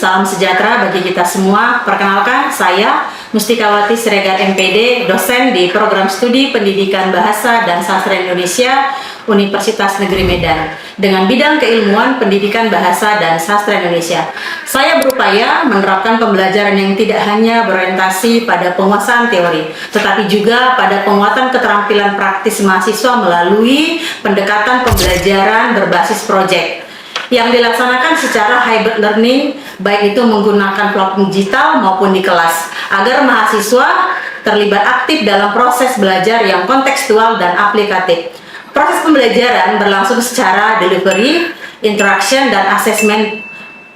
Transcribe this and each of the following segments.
salam sejahtera bagi kita semua. Perkenalkan, saya Mustikawati Siregar MPD, dosen di Program Studi Pendidikan Bahasa dan Sastra Indonesia Universitas Negeri Medan dengan bidang keilmuan pendidikan bahasa dan sastra Indonesia. Saya berupaya menerapkan pembelajaran yang tidak hanya berorientasi pada penguasaan teori, tetapi juga pada penguatan keterampilan praktis mahasiswa melalui pendekatan pembelajaran berbasis proyek yang dilaksanakan secara hybrid learning, baik itu menggunakan platform digital maupun di kelas, agar mahasiswa terlibat aktif dalam proses belajar yang kontekstual dan aplikatif. Proses pembelajaran berlangsung secara delivery, interaction, dan assessment.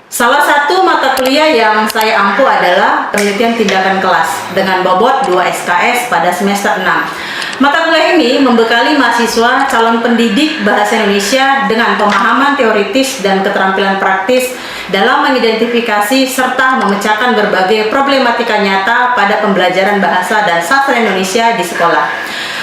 Salah satu mata kuliah yang saya ampu adalah penelitian tindakan kelas dengan bobot 2 SKS pada semester 6. Mata kuliah ini membekali mahasiswa calon pendidik bahasa Indonesia dengan pemahaman teoritis dan keterampilan praktis dalam mengidentifikasi serta memecahkan berbagai problematika nyata pada pembelajaran bahasa dan sastra Indonesia di sekolah.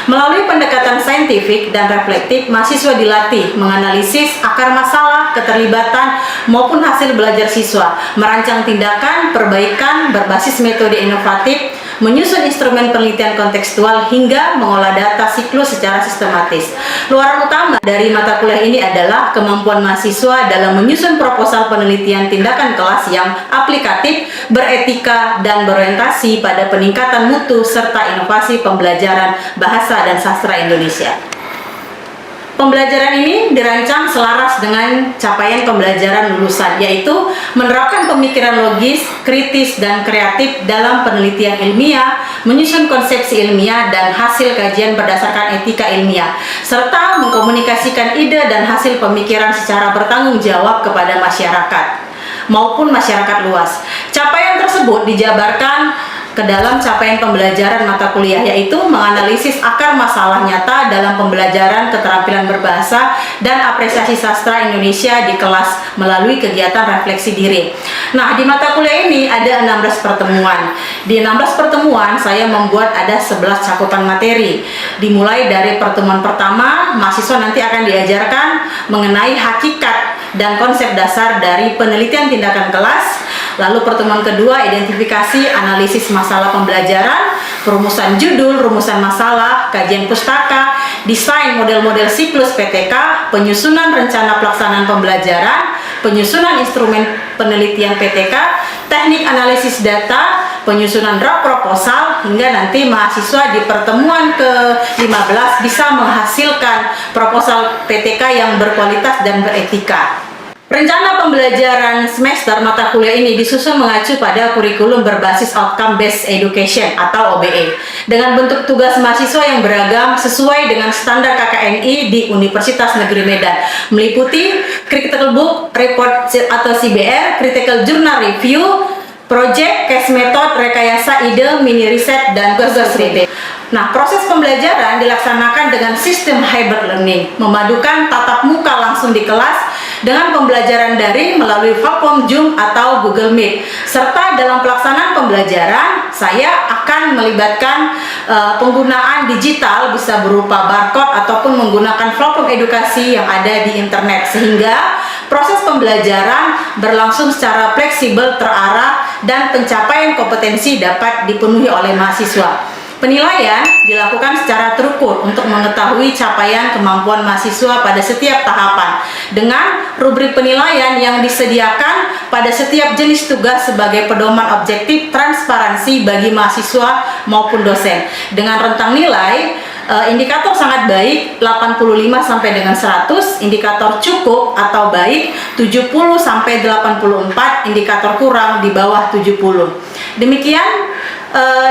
Melalui pendekatan saintifik dan reflektif, mahasiswa dilatih menganalisis akar masalah, keterlibatan, maupun hasil belajar siswa, merancang tindakan, perbaikan berbasis metode inovatif, menyusun instrumen penelitian kontekstual, hingga mengolah data siklus secara sistematis. Luaran utama dari mata kuliah ini adalah kemampuan mahasiswa dalam menyusun proposal penelitian tindakan kelas yang aplikatif, beretika, dan berorientasi pada peningkatan mutu serta inovasi pembelajaran bahasa dan sastra Indonesia. Pembelajaran ini dirancang selaras dengan capaian pembelajaran lulusan, yaitu menerapkan pemikiran logis, kritis, dan kreatif dalam penelitian ilmiah, menyusun konsepsi ilmiah dan hasil kajian berdasarkan etika ilmiah, serta mengkomunikasikan ide dan hasil pemikiran secara bertanggung jawab kepada masyarakat maupun masyarakat luas. Capaian tersebut dijabarkan ke dalam capaian pembelajaran mata kuliah, yaitu menganalisis akar masalah nyata dalam pembelajaran keterampilan berbahasa dan apresiasi sastra Indonesia di kelas melalui kegiatan refleksi diri. Nah, di mata kuliah ini ada 16 pertemuan. Di 16 pertemuan saya membuat ada 11 cakupan materi. Dimulai dari pertemuan pertama, mahasiswa nanti akan diajarkan mengenai hakikat dan konsep dasar dari penelitian tindakan kelas. Lalu pertemuan kedua, identifikasi analisis masalah pembelajaran, perumusan judul, rumusan masalah, kajian pustaka, desain model-model siklus PTK, penyusunan rencana pelaksanaan pembelajaran, penyusunan instrumen penelitian PTK, teknik analisis data, penyusunan draft proposal, hingga nanti mahasiswa di pertemuan ke-15 bisa menghasilkan proposal PTK yang berkualitas dan beretika. Rencana pembelajaran semester mata kuliah ini disusun mengacu pada kurikulum berbasis Outcome Based Education atau OBE dengan bentuk tugas mahasiswa yang beragam sesuai dengan standar KKNI di Universitas Negeri Medan, meliputi Critical Book Report atau CBR, Critical Journal Review, Project, Case Method, Rekayasa Ide, Mini Riset, dan Ghost Reading. Nah, proses pembelajaran dilaksanakan dengan sistem hybrid learning, memadukan tatap muka langsung di kelas dengan pembelajaran daring melalui platform Zoom atau Google Meet. Serta dalam pelaksanaan pembelajaran, saya akan melibatkan penggunaan digital bisa berupa barcode ataupun menggunakan platform edukasi yang ada di internet, sehingga proses pembelajaran berlangsung secara fleksibel, terarah, dan pencapaian kompetensi dapat dipenuhi oleh mahasiswa. Penilaian dilakukan secara terukur untuk mengetahui capaian kemampuan mahasiswa pada setiap tahapan dengan rubrik penilaian yang disediakan pada setiap jenis tugas sebagai pedoman objektif transparansi bagi mahasiswa maupun dosen. Dengan rentang nilai indikator sangat baik 85 sampai dengan 100, indikator cukup atau baik 70 sampai 84, indikator kurang di bawah 70. Demikian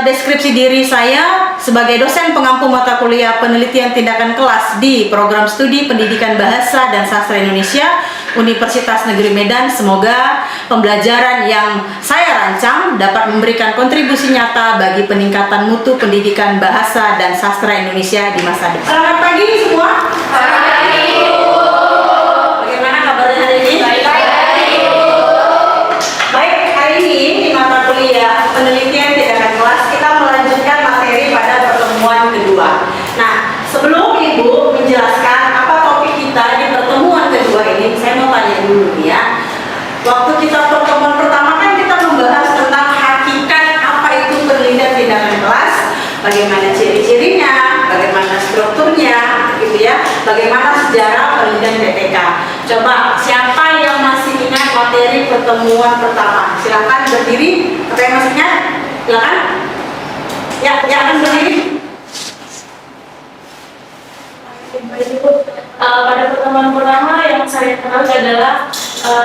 deskripsi diri saya sebagai dosen pengampu mata kuliah penelitian tindakan kelas di Program Studi Pendidikan Bahasa dan Sastra Indonesia Universitas Negeri Medan. Semoga pembelajaran yang saya rancang dapat memberikan kontribusi nyata bagi peningkatan mutu pendidikan bahasa dan sastra Indonesia di masa depan. Selamat pagi semua. Selamat pagi. Bagaimana kabarnya hari ini? Baik, hari ini di mata kuliah penelitian tindakan kelas kita melanjutkan materi pada pertemuan kedua. Nah, sebelum Ibu menjelaskan apa topik kita di pertemuan kedua ini, saya mau tanya dulu ya. Waktu kita pertemuan pertama kan pertemuan pertama. Silakan berdiri. Apa yang maksudnya? Silakan. Ya, akan berdiri. Pada pertemuan pertama yang saya kenal adalah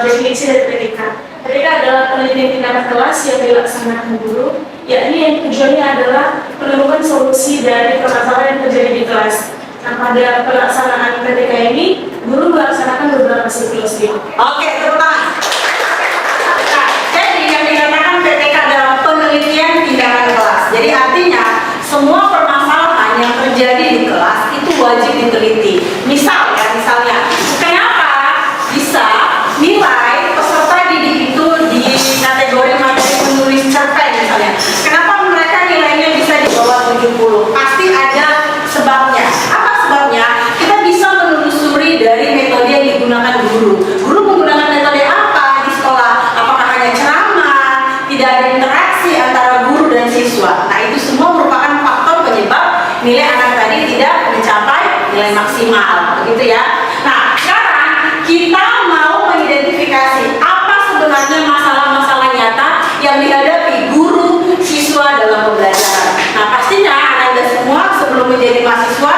definisi dari PDK. PDK adalah penelitian tindakan kelas yang dilaksanakan guru, yakni yang tujuannya adalah menemukan solusi dari permasalahan yang terjadi di kelas. Nah, pada pelaksanaan PDK ini, guru melaksanakan beberapa siklus. Oke, tepuk tangan. Nah, jadi yang dikatakan PTK adalah penelitian tindakan kelas. Jadi artinya semua permasalahan yang terjadi di kelas itu wajib diteliti. Misalnya, kenapa bisa nilai peserta didik itu di kategori materi menulis cerpen misalnya? Kenapa mereka nilainya bisa di bawah 70? Pasti ada sebabnya. Apa sebabnya? Kita bisa menelusuri dari metode yang digunakan guru. Guru menggunakan metode apa di sekolah? Apakah hanya ceramah? Tidak ada interaksi antara guru dan siswa. Nah, itu semua merupakan faktor penyebab nilai anak tadi tidak mencapai nilai maksimal, begitu ya. Nah, sekarang kita mau mengidentifikasi apa sebenarnya masalah-masalah nyata yang dihadapi guru siswa dalam pembelajaran. Nah, pastinya Anda semua sebelum menjadi mahasiswa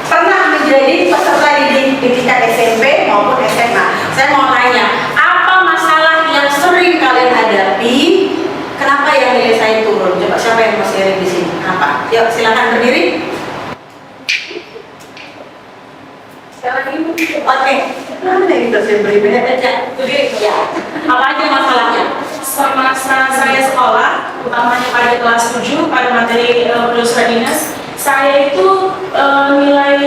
pernah menjadi peserta didik di tingkat SMP maupun SMA. Saya mau tanya, apa masalah yang sering kalian hadapi? Kenapa yang nilai saya turun? Coba siapa yang mau sharing di sini? Apa? Yuk, silakan berdiri. Oke, mana itu saya berbeda aja. Berdiri ya. Apa aja masalahnya? Semasa saya sekolah, utamanya pada kelas 7 pada materi penelusuran dinas, saya itu nilai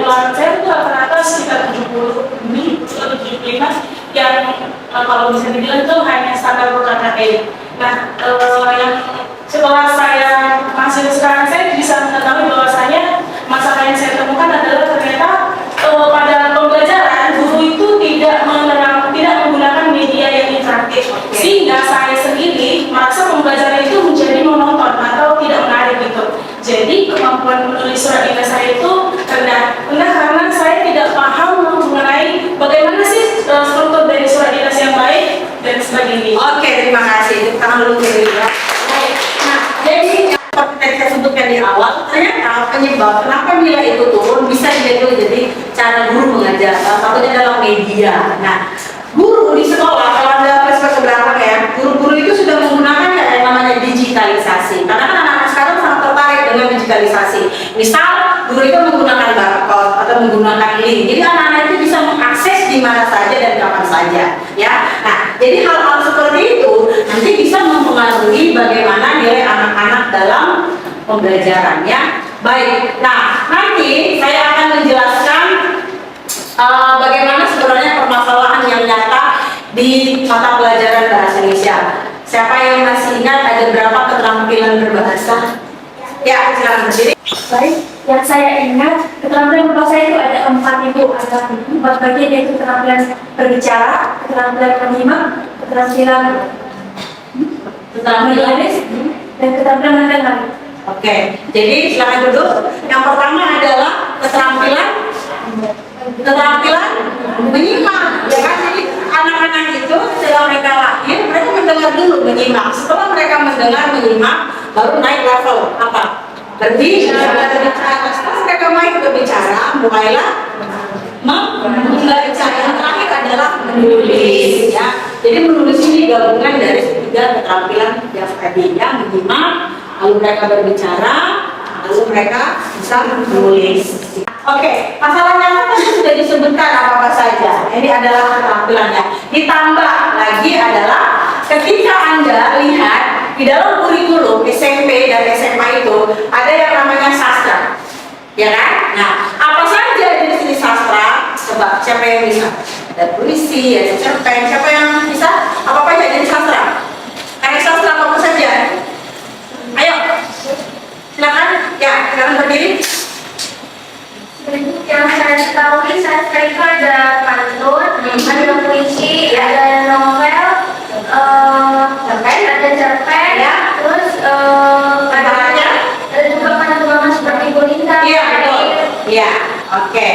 ulangan saya itu rata-rata sekitar 70 atau 75 yang kalau bisa dibilang itu hanya standar UKKP. Nah, yang setelah saya masih sekarang saya bisa mengetahui bahwasanya masalah yang saya temukan adalah ternyata pada pembelajaran guru itu tidak menggunakan media yang interaktif, sehingga saya sendiri merasa pembelajaran itu menjadi monoton atau tidak menarik gitu. Jadi kemampuan menulis surat dinas saya itu rendah karena saya tidak paham mengenai bagaimana sih struktur dari surat dinas yang baik dan sebagainya. Oke, terima kasih. Tangan dulu ya. Nah, jadi yang seperti saya sebutkan di awal, ternyata penyebab kenapa nilai itu turun bisa jadi cara guru mengajar. Salah satunya dalam media. Nah, guru di sekolah kalau Anda flashback ke belakang ya, guru-guru itu sudah menggunakan yang namanya digitalisasi. Karena kan anak-anak sekarang sangat tertarik dengan digitalisasi. Misal, guru itu menggunakan barcode atau menggunakan link. Jadi anak-anak itu bisa mengakses di mana saja dan kapan saja, ya. Nah, jadi hal-hal seperti itu nanti bisa mempengaruhi bagaimana nilai anak-anak dalam pembelajarannya. Baik. Nah, nanti saya akan menjelaskan bagaimana sebenarnya permasalahan yang nyata di mata pelajaran bahasa Indonesia. Siapa yang masih ingat ada berapa keterampilan berbahasa? Ya, silakan berdiri. Baik, yang saya ingat keterampilan berbahasa itu ada 4 ibu. Ada 4 bagian, yaitu keterampilan berbicara, keterampilan menyimak, keterampilan menulis, dan keterampilan mendengar. Oke, jadi silakan duduk. Yang pertama adalah keterampilan menyimak, ya kan? Jadi anak-anak itu setelah mereka lahir, mereka mendengar dulu, menyimak. Setelah mereka mendengar, menyimak, baru naik level apa? Berbicara. Setelah mereka berbicara, mulailah membaca. Yang terakhir adalah menulis, ya. Jadi menulis ini gabungan dari 3 keterampilan yang tadi, ya, menyimak, lalu mereka berbicara, lalu mereka bisa menulis. Oke, masalahnya kan sudah disebutkan apa saja. Ini adalah keterampilannya. Ditambah lagi adalah ketika Anda lihat di dalam kurikulum SMP dan SMA itu ada yang namanya sastra, ya kan? Nah, apa saja di sini sastra? Coba siapa yang bisa? Ada puisi, ada cerpen. Siapa yang bisa? Apa aja jadi sastra? Karya sastra apa saja? Ayo, silakan. Ya, silakan berdiri. Yang saya ketahui sastra itu ada pantun, ada puisi, ada novel, ada cerpen, Ya. terus ada juga pantungan seperti gurita. Iya, betul. Iya, oke.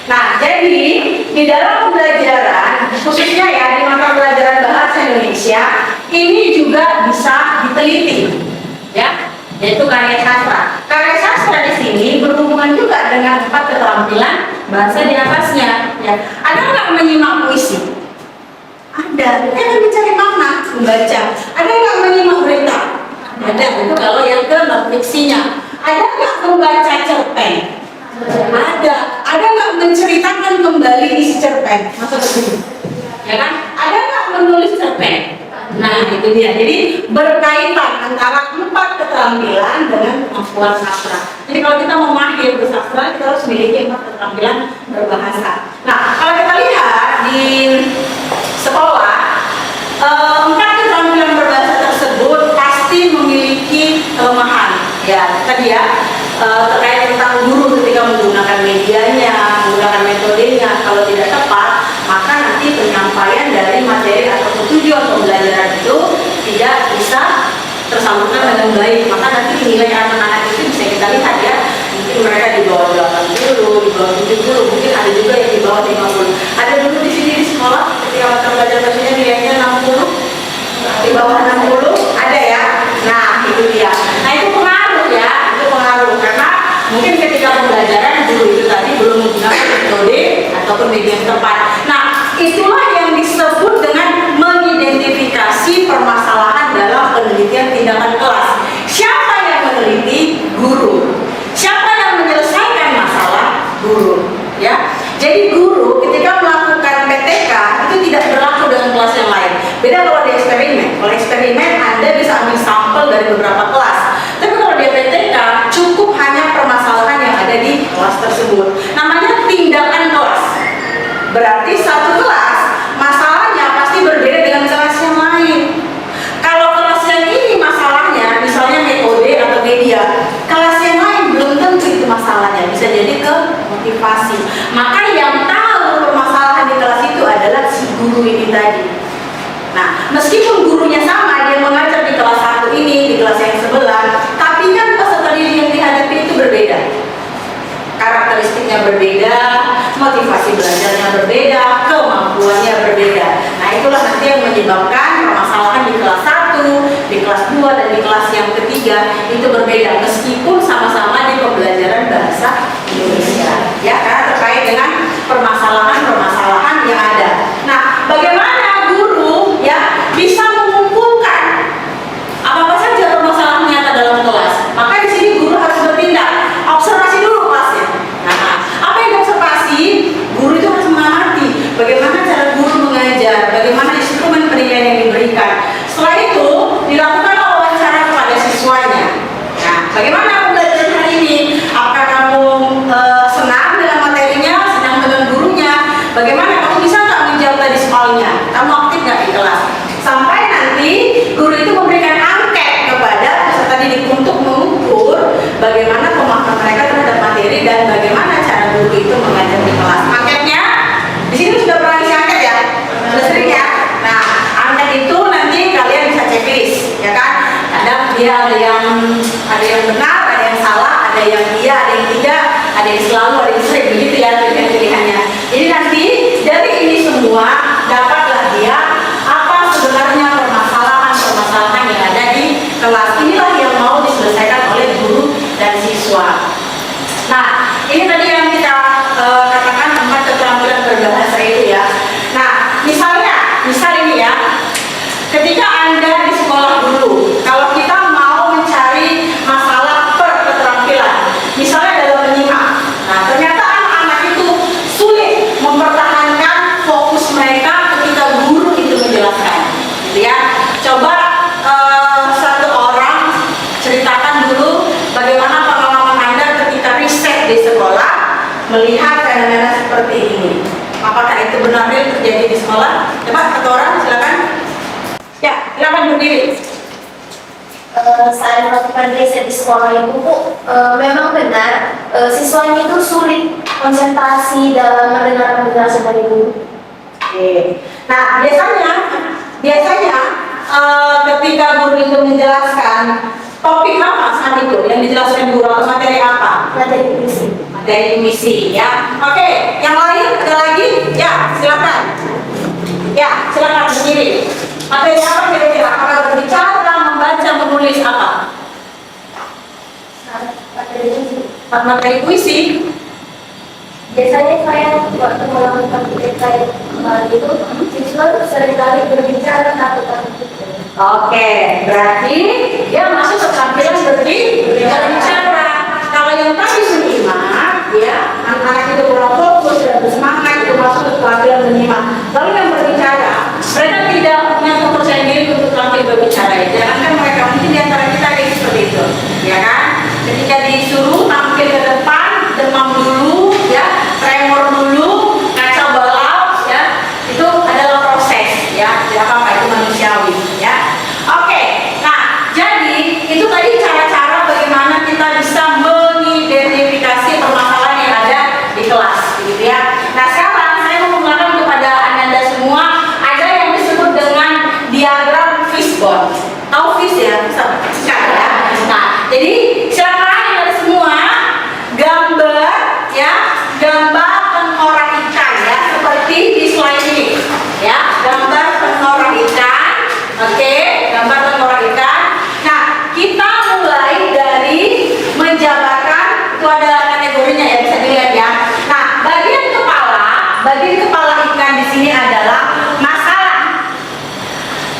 Nah, jadi di dalam pembelajaran, khususnya ya di mata pelajaran Indonesia ini juga bisa diteliti, ya, yaitu karya sastra. Karya sastra di sini berhubungan juga dengan 4 keterampilan bahasa di atasnya. Ya. Ada nggak menyimak puisi? Ada. Ada mencari makna, membaca. Ada nggak menyimak berita? Ada. Itu kalau yang ke non-fiksinya. Ada nggak membaca cerpen? Ada. Ada nggak menceritakan kembali isi cerpen? Maksud begini, ya kan? Ada nggak menulis cerpen? Nah, itu dia. Jadi berkaitan antara 4 keterampilan dengan kemampuan sastra. Jadi kalau kita mau mahir bersastra, kita harus memiliki 4 keterampilan berbahasa. Nah, kalau kita lihat di sekolah, 4 keterampilan berbahasa tersebut pasti memiliki kelemahan. Ya, tadi ya, terkait tentang guru ketika menggunakan medianya, menggunakan metodenya, kalau tidak tepat, maka nanti penyampaian dari materi atau tujuan pembelajaran itu tidak bisa tersalurkan dengan baik. Maka nanti nilai anak-anak itu bisa kita lihat ya, mungkin mereka di bawah 80, di bawah 70, mungkin ada juga yang di bawah 50. Ada dulu di sini di sekolah ketika mata pelajaran bahasanya nilainya 60, di bawah 60 ada ya. Nah, itu dia. Nah, itu pengaruh ya, itu pengaruh karena mungkin ketika pembelajaran guru itu tadi belum menggunakan metode ataupun media yang tepat. Nah, itulah yang disebut dengan mengidentifikasi permasalahan dalam penelitian tindakan kelas. Siapa yang meneliti? Guru. Siapa yang menyelesaikan masalah? Guru. Ya. Jadi guru ketika melakukan PTK itu tidak berlaku dengan kelas yang lain. Beda kalau di eksperimen. Kalau eksperimen Anda bisa ambil sampel dari beberapa kelas. Tapi kalau di PTK cukup hanya permasalahan yang ada di kelas tersebut. Namanya tindakan kelas. Berarti satu kelas masalahnya pasti berbeda dengan kelas yang lain. Kalau kelas yang ini masalahnya misalnya metode atau media, kelas yang lain belum tentu itu masalahnya, bisa jadi ke motivasi. Maka yang tahu permasalahan di kelas itu adalah si guru ini tadi. Nah, meskipun gurunya sama, dia mengajar di kelas satu ini, di kelas yang sebelah, tapi kan peserta didik yang dihadapi itu berbeda. Karakteristiknya berbeda, motivasi belajarnya berbeda, kemampuannya berbeda. Nah, itulah nanti yang menyebabkan permasalahan di kelas 1, di kelas 2, dan di kelas yang ketiga itu berbeda meskipun sama-sama di pembelajaran bahasa Indonesia. Ya, karena terkait dengan permasalahan-permasalahan yang ada. Nah, bagaimana guru ya bisa mengumpulkan apa saja permasalahan nyata dalam kelas? Maka di sini guru harus bertindak. Observasi dulu kelasnya. Nah, apa yang diobservasi? Guru itu harus mengamati bagaimana cara guru mengajar, bagaimana instrumen pendidikan yang diberikan. Setelah itu dilakukan wawancara kepada siswanya. Nah, bagaimana pembelajaran hari ini? Apakah kamu senang dengan materinya, senang dengan gurunya? Bagaimana kamu bisa nggak menjawab tadi soalnya? Kamu aktif nggak di kelas? Sampai nanti guru itu memberikan angket kepada peserta didik untuk mengukur bagaimana pemahaman mereka terhadap materi dan bagaimana cara guru itu mengajar di kelas. Angketnya di sini sudah pernah isi angket ya, sudah sering ya. Nah, angket itu nanti kalian bisa checklist, ya kan? Kadang dia ada yang benar, ada yang salah, ada yang iya, ada yang tidak, ada yang selalu, ada yang sering, begitu ya pilihan-pilihannya. Jadi nanti dari ini semua dapatlah dia apa sebenarnya permasalahan yang ada di kelas. Inilah yang mau diselesaikan oleh guru dan siswa. Nah, ini tadi yang kita katakan 4 keterampilan berbahasa itu ya. Nah, misal ini ya, ketika Anda di sekolah dulu, kalau kita mau mencari masalah per keterampilan, misalnya dalam menyimak, nah ternyata anak-anak itu sulit mempertahankan fokus mereka ketika guru itu menjelaskan, gitu ya. Coba satu orang ceritakan dulu bagaimana pengalaman Anda ketika riset di sekolah melihat fenomena seperti ini. Apakah itu benar terjadi di sekolah? Coba satu orang silakan. Ya, silakan berdiri. Saya melakukan riset di sekolah itu, Bu, memang benar siswanya itu sulit konsentrasi dalam mendengar penjelasan dari guru. Oke. Nah, biasanya ketika guru itu menjelaskan topik apa saat itu yang dijelaskan guru atau materi apa? Materi puisi. Materi misi ya. Oke, yang lain ada lagi? Ya, silakan. Ya, silakan berdiri. Materi apa kira-kira? Apakah berbicara, membaca, menulis apa? Materi puisi. Biasanya saya waktu melakukan terkait itu siswa seringkali berbicara takut-takut. Oke, berarti dia masuk keterampilan berbicara. Kalau yang tadi menyimak, ya anak-anak itu kurang fokus dan bersemangat, itu masuk ke keterampilan menyimak. Lalu yang berbicara, mereka tidak punya kepercayaan diri untuk tampil berbicara. Jangankan mereka, mungkin di antara kita ada yang seperti itu, ya kan? Ketika disuruh tampil ke depan, demam dulu, ya, tremor dulu, kacau balau, ya, itu adalah proses, ya, tidak apa-apa, itu manusiawi, ya. Oke, nah, jadi itu tadi cara-cara bagaimana kita bisa mengidentifikasi permasalahan yang ada di kelas, gitu ya. Nah, sekarang saya mau mengatakan kepada anda semua ada yang disebut dengan diagram fishbone. Tahu fish ya? Bisa ya. Nah, jadi silakan anda semua gambar, ya, gambar tengkorak ikan, ya, seperti di slide ini, ya, gambar tengkorak ikan. Oke, gambar tengkorak ikan. Nah, kita mulai dari menjabarkan, itu ada kategorinya ya, bisa dilihat ya. Nah, bagian kepala ikan di sini adalah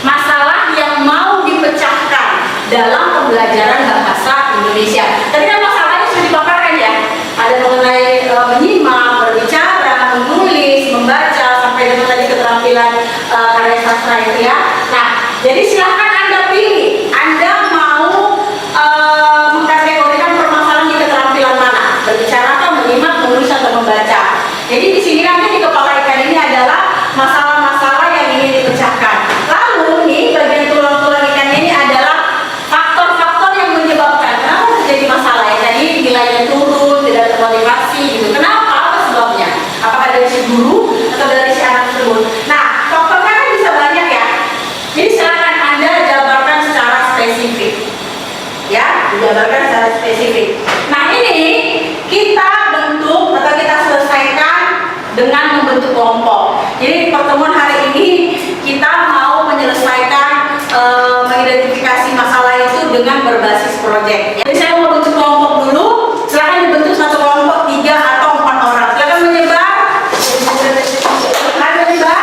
masalah yang mau dipecahkan dalam pembelajaran bahasa Indonesia. Tadi kan masalahnya sudah dipaparkan ya. Ada mengenai menyimak, berbicara, menulis, membaca, sampai dengan tadi keterampilan karya sastra itu ya. Nah, jadi silahkan Anda pilih, Anda mau mengkategorikan permasalahan di keterampilan mana? Berbicara atau menyimak, menulis atau membaca. Jadi di sini nanti di kepala ikan ini adalah masalah-masalah yang ingin dipecahkan. Lalu nih bagian tulang-tulang ikan ini adalah faktor-faktor yang menyebabkan kenapa terjadi masalah ya. Tadi nilainya turun, tidak termotivasi gitu. Kenapa? Apa sebabnya? Apakah dari si guru atau dari si anak tersebut? Nah, faktornya kan bisa banyak ya. Jadi silakan Anda jabarkan secara spesifik. Ya, dijabarkan secara spesifik. Nah, ini kita bentuk atau kita selesaikan dengan membentuk kelompok. Jadi pertemuan hari ini kita mau menyelesaikan mengidentifikasi masalah itu dengan berbasis proyek. Jadi saya mau bentuk kelompok dulu. Silakan dibentuk satu kelompok 3 atau 4 orang. Silakan menyebar. Silakan menyebar.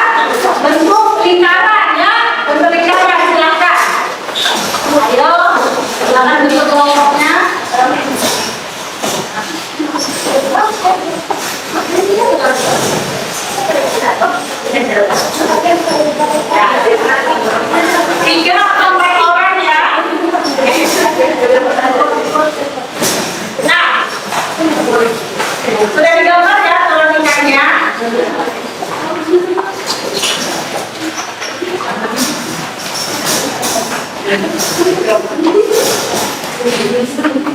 Bentuk lingkaran ya. Bentuk lingkaran silakan. Ayo, silakan bentuk kelompoknya. Tiga atau 4 orang ya. Nah, sudah digambar ya tulang ikannya.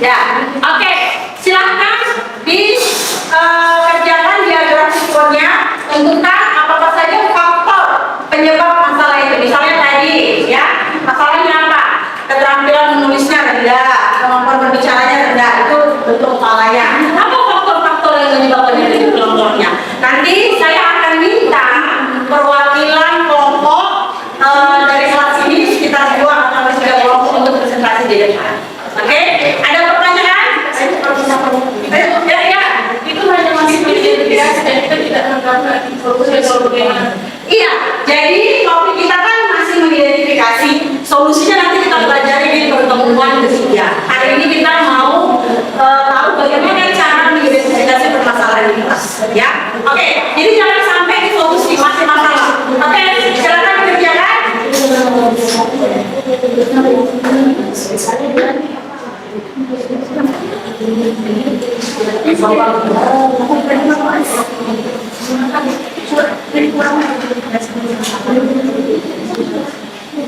Ya, oke. Silahkan dikerjakan diagram fishbone-nya. Tentukan apa saja faktor penyebab masalah itu. Misalnya tadi, ya, masalahnya apa? Keterampilan menulisnya rendah, kemampuan berbicaranya rendah. Itu bentuk kepalanya. Apa faktor-faktor yang menyebabkan itu kelompoknya? Nanti saya akan minta perwakilan kelompok dari kelas ini sekitar 2 atau 3 kelompok untuk presentasi di depan. Oke? Ada pertanyaan? Ya. Itu hanya masih mengidentifikasi dan kita tidak menggambar fokusnya soal bagaimana. Iya, jadi topik kita kan masih mengidentifikasi. Solusinya nanti kita pelajari di pertemuan ketiga. Hari ini kita mau tahu bagaimana cara mengidentifikasi permasalahan di kelas. Ya, oke. Jadi jangan sampai difokus di masih masalah. Oke, silakan dikerjakan.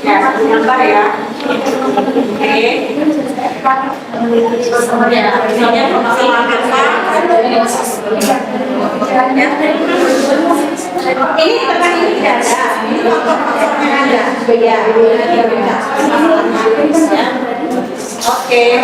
Ya, satu gambar ya. Oke. Ya, misalnya permasalahan apa? Ini tengah ini tidak ada. Ini faktor-faktornya ada. Ya, oke. Ya.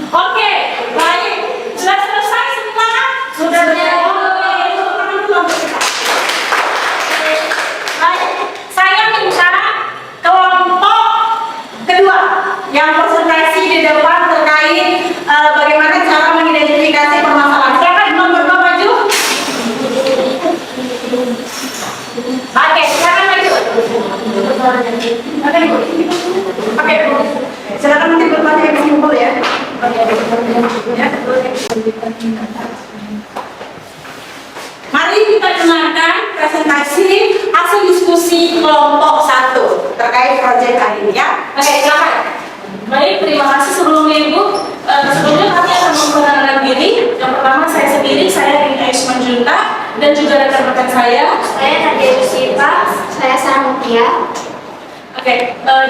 Oke, baik. Sudah selesai semua? Sudah selesai. Baik, saya minta kelompok kedua yang presentasi di depan terkait bagaimana cara mengidentifikasi permasalahan. Silakan nomor 2 maju. Oke, silakan maju. Oke, Bu. Oke, Bu. Silakan nanti bertanya yang simpel ya. Mari kita dengarkan presentasi hasil diskusi kelompok 1 terkait proyek hari ini ya. Oke, silakan. Baik, terima kasih sebelumnya Ibu. Sebelumnya kami akan memperkenalkan diri. Yang pertama saya sendiri, saya Rina Isman Junta dan juga rekan-rekan saya. Saya Nadia Yusifa, saya Sarah Mutia. Oke,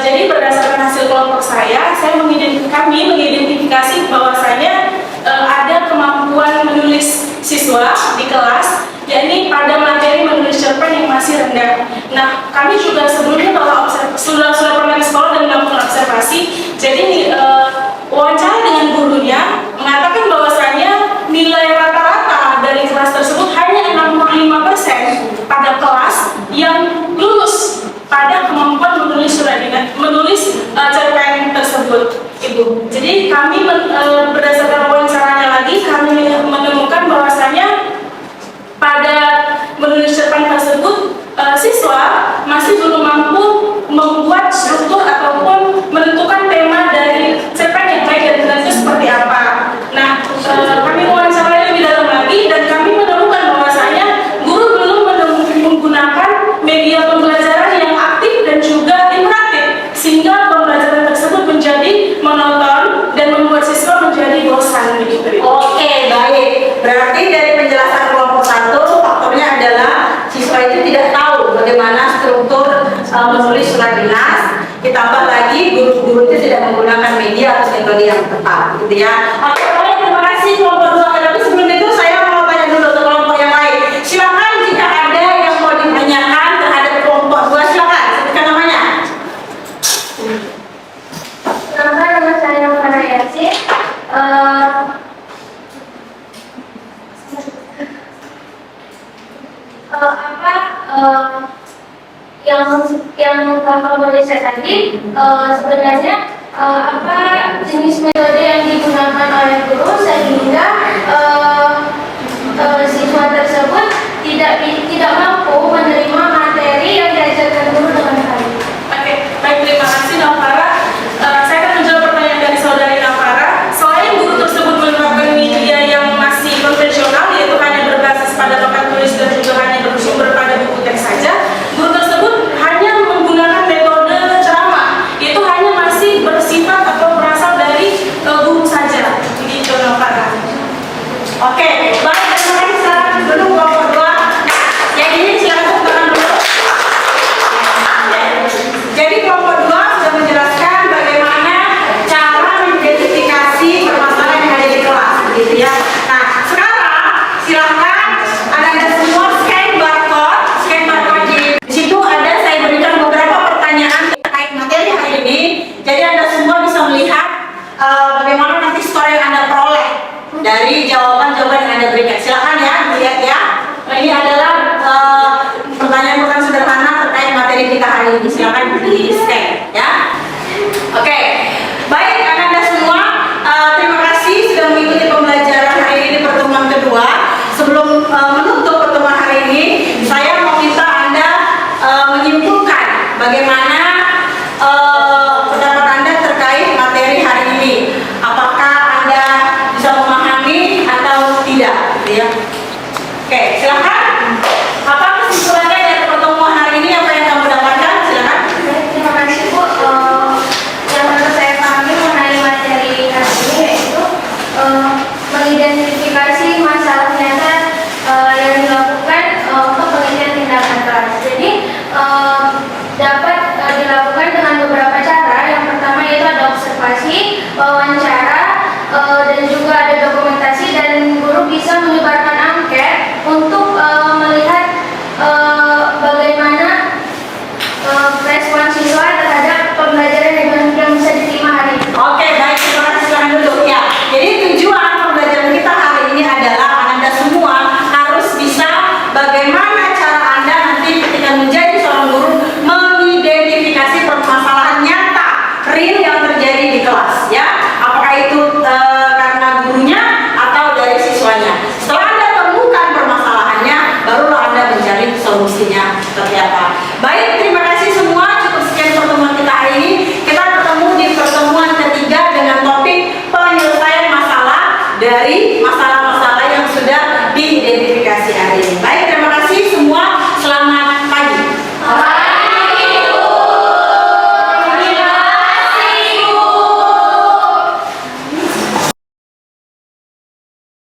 jadi berdasarkan hasil kelompok kami mengidentifikasi bahwasanya ada kemampuan menulis siswa di kelas, yakni pada materi menulis cerpen yang masih rendah. Nah, kami juga sebelumnya sudah pernah di sekolah dan melakukan observasi. Jadi wawancara dengan gurunya mengatakan bahwasanya nilai rata-rata dari kelas tersebut hanya 65% pada kelas yang lulus pada kemampuan menulis cerpen tersebut, Ibu. Jadi kami berdasarkan wawancaranya lagi, kami menemukan bahwasanya pada menulis cerpen tersebut siswa masih belum mampu membuat struktur ataupun menentukan tema dari cerpen yang baik dan benar itu seperti apa. Nah, kami wawancara lebih dalam lagi dan kami menemukan bahwasanya guru belum menggunakan media pembelajaran yang aktif dan juga interaktif, sehingga pembelajaran tersebut menjadi monoton dan membuat siswa menjadi bosan begitu. Oke, baik. Berarti dari penjelasan kelompok 1, faktornya adalah siswa itu tidak tahu bagaimana struktur menulis surat dinas. Ditambah lagi guru-guru itu tidak menggunakan media atau metode yang tepat, gitu ya. Oke, baik, terima kasih kelompok 2. Tapi sebelum itu saya mau tanya dulu ke kelompok yang lain. Silakan jika ada yang mau ditanyakan terhadap kelompok 2, silakan sebutkan namanya. Nama saya Nova Yasin. Yang kakak menulis tadi sebenarnya apa jenis metode yang digunakan oleh guru sehingga siswa tersebut tidak mampu menerima materi yang diajarkan guru dengan baik. Oke, baik, terima kasih Navara. Saya akan menjawab pertanyaan dari saudari Navara. Selain guru tersebut menerapkan media yang masih konvensional, yaitu hanya berbasis pada papan tulis dan juga hanya bersumber pada buku teks saja, guru tersebut hanya menggunakan metode ceramah, yaitu hanya masih bersifat atau berasal dari guru saja. Begitu Navara. Oke, baik, terima kasih. Sekarang dulu kelompok 2. Yang ini silakan tepuk tangan dulu. Jadi kelompok 2 sudah menjelaskan bagaimana cara mengidentifikasi permasalahan yang ada di kelas, gitu ya. Nah, sekarang silakan Anda semua scan barcode di situ ada saya berikan beberapa pertanyaan terkait materi hari ini. Jadi Anda semua bisa melihat bagaimana nanti skor yang Anda peroleh dari jawaban-jawaban yang Anda berikan. Silakan ya, dilihat ya. Nah, ini adalah pertanyaan-pertanyaan sederhana terkait materi kita hari ini. Silakan di scan ya. Oke, baik Anda semua, terima kasih sudah mengikuti pembelajaran hari ini di pertemuan kedua. Sebelum menutup pertemuan hari ini, saya mau minta Anda menyimpulkan bagaimana pendapat Anda terkait materi hari ini. Apakah Anda bisa memahami atau tidak, gitu ya? Oke, silakan.